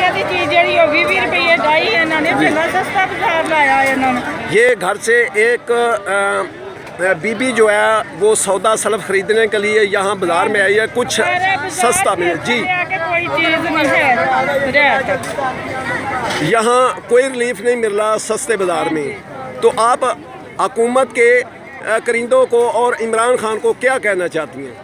की चीज जी 20 रुपये ढाई इन्होंने चंगा सस्ता बाजार लाया इन्होंने। ये घर से एक बीबी जो है वो सौदा सलफ खरीदने के लिए यहाँ बाजार में आई है, कुछ सस्ता मिले जी। कोई चीज नहीं है यहाँ कोई रिलीफ नहीं मिल रहा सस्ते बाजार में। तो आप हुकूमत के करिंदों को और इमरान खान को क्या कहना चाहती हैं?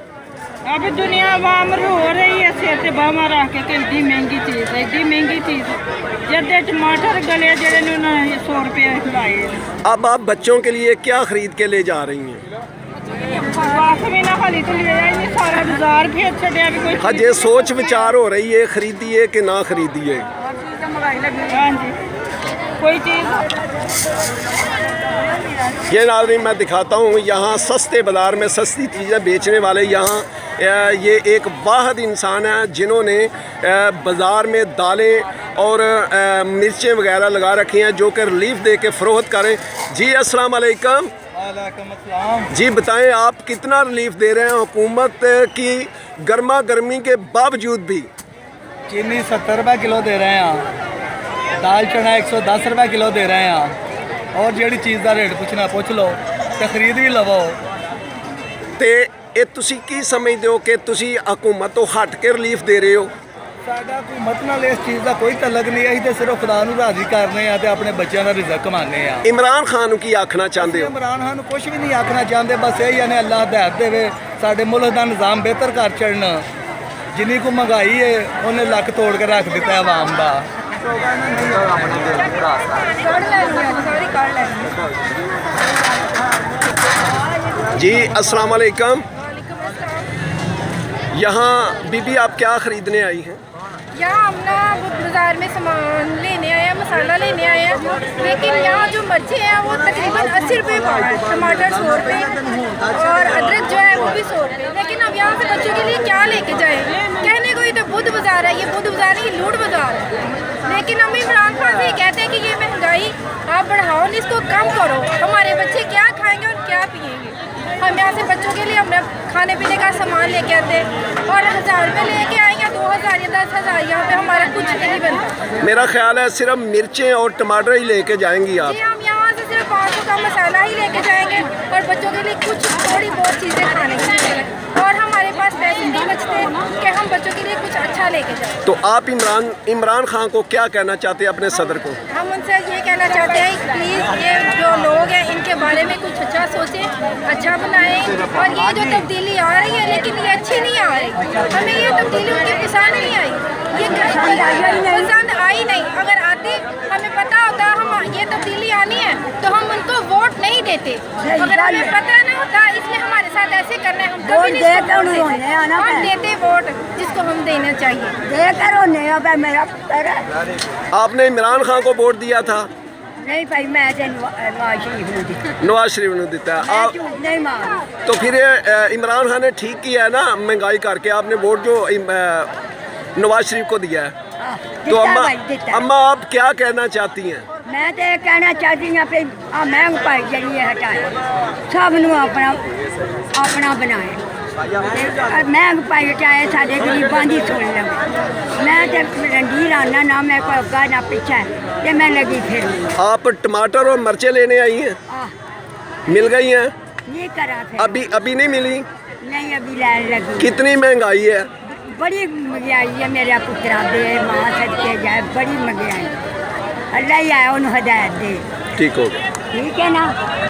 अब दुनिया वाम हो रही है, सिर ते बामा रख के एडी महंगी चीज़ है, एडी महंगी चीज़ जदे टमाटर गले जड़े 100 रुपये लाए। अब आप बच्चों के लिए क्या खरीद के ले जा रही हैं? सारा बाजार फिर छड़िया भी कोई। हाँ, ये सोच विचार हो रही है खरीदिए कि ना खरीदिए। हाँ जी, कोई चीज़ ये नाज़रीन मैं दिखाता हूँ यहाँ सस्ते बाज़ार में सस्ती चीज़ें बेचने वाले यहाँ ये एक वाहिद इंसान है जिन्होंने बाज़ार में दालें और मिर्चें वगैरह लगा रखी हैं जो कि रिलीफ दे के फ़रोख्त करें। जी अस्सलाम वालेकुम। जी बताएं आप कितना रिलीफ दे रहे हैं हुकूमत की गर्मा गर्मी के बावजूद भी? चीनी 70 रुपये किलो दे रहे हैं, दाल चना 110 रुपये किलो दे रहे हैं, और ਜਿਹੜੀ चीज़ का रेट पूछना पूछ लो तो खरीद भी लवो। तो ये तुसी की समझते हो कि तुसी हुकूमत तो हट के रिलीफ दे रहे हो? साडा हुकूमत नाल इस चीज़ का कोई तलक नहीं, असीं तो सिर्फ खुदा नूं राज़ी करने आ ते अपने बच्चों का रिज़्क कमाने आ। इमरान खान की आखना चाहते हो? इमरान खान कुछ भी नहीं आखना चाहते, बस यही है अल्लाह हिदायत देवे साडे मुल्क का निज़ाम बेहतर कर चढ़न। जिन्नी को महंगाई है उन्हें लक तोड़ के रख दिता है आवाम का। जी अस्सलाम वालेकुम। यहाँ बीबी आप क्या ख़रीदने आई हैं? यहाँ हम ना बाज़ार में सामान लेने आए हैं, मसाला लेने आए हैं, लेकिन यहाँ जो मिर्चें हैं वो तकरीबन 80 रुपये पाव है, टमाटर 100 रुपये और अदरक जो है वो भी 100 रुपये। लेकिन अब यहाँ से बच्चों के लिए क्या लेके जाएँ? कहने को ही तो बुध बाज़ार है, ये बुध बाज़ार नहीं, ये लूट बाज़ार है। लेकिन हम इमरान खान से कहते हैं कि ये महंगाई आप बढ़ाओ, इसको कम करो। हमारे बच्चे क्या खाएँगे और क्या पिएँगे? हम यहाँ से बच्चों के लिए हमने खाने पीने का सामान लेके आते और 1000 रुपये लेके आएंगे, 2000 या 10,000, यहाँ पे हमारा कुछ नहीं बनता। मेरा ख्याल है सिर्फ मिर्चें और टमाटर ही लेके जाएंगी आप? जी, हम यहाँ से सिर्फ 500 का मसाला ही लेके जाएंगे और बच्चों के लिए कुछ थोड़ी बहुत चीज़ें खाने के लिए, और हमारे पास पैसे नहीं बचते कि हम बच्चों के लिए कुछ अच्छा लेके जाएँ। तो आप इमरान खान को क्या कहना चाहते हैं अपने सदर को? हम उनसे ये कहना चाहते हैं प्लीज़ ये जो लोग हैं इनके बारे में कुछ अच्छा सोचें, अच्छा बनाएं, और ये जो तब्दीली आ रही है लेकिन ये अच्छी नहीं आ रही। हमें ये तब्दीली उनकी पसंद नहीं आई, ये पसंद आई नहीं। अगर आती हमें पता होता हम ये तब्दीली आनी है तो हम उनको वोट नहीं देते। अगर हमें पता ना होता इसलिए हमारे साथ ऐसे करना है, हम कभी नहीं हम देते वोट जिसको हम देना चाहिए। आपने इमरान खान को वोट दिया था? नहीं भाई, मैं नवाज शरीफ ने दिता है आप? नहीं मार। तो फिर इमरान खान ने ठीक किया है ना महंगाई करके, आपने वोट जो नवाज शरीफ को दिया है। तो अम्मा आप क्या कहना चाहती हैं? मैं तो ये कहना चाहती हूँ कि महंगाई जी हटाए, सब अपना अपना बनाए, महंगाई हटाए, साढ़े गरीबों की सुन लो। मैं तो रणधीर आना ना मैं कोई अग्गा ना पीछा, ये मैं लगी फिर। आप टमाटर और मिर्चें लेने आई हैं? मिल गई हैं? ये करा फिर। अभी नहीं मिली? नहीं, अभी लाइन लगी। कितनी महंगाई है? बड़ी महंगाई है मेरा पुत्रा, दे माँ सदके जाए, बड़ी महंगाई। अल्लाह ही आया उन्हें हदायत दे। ठीक हो गया। ठीक है ना।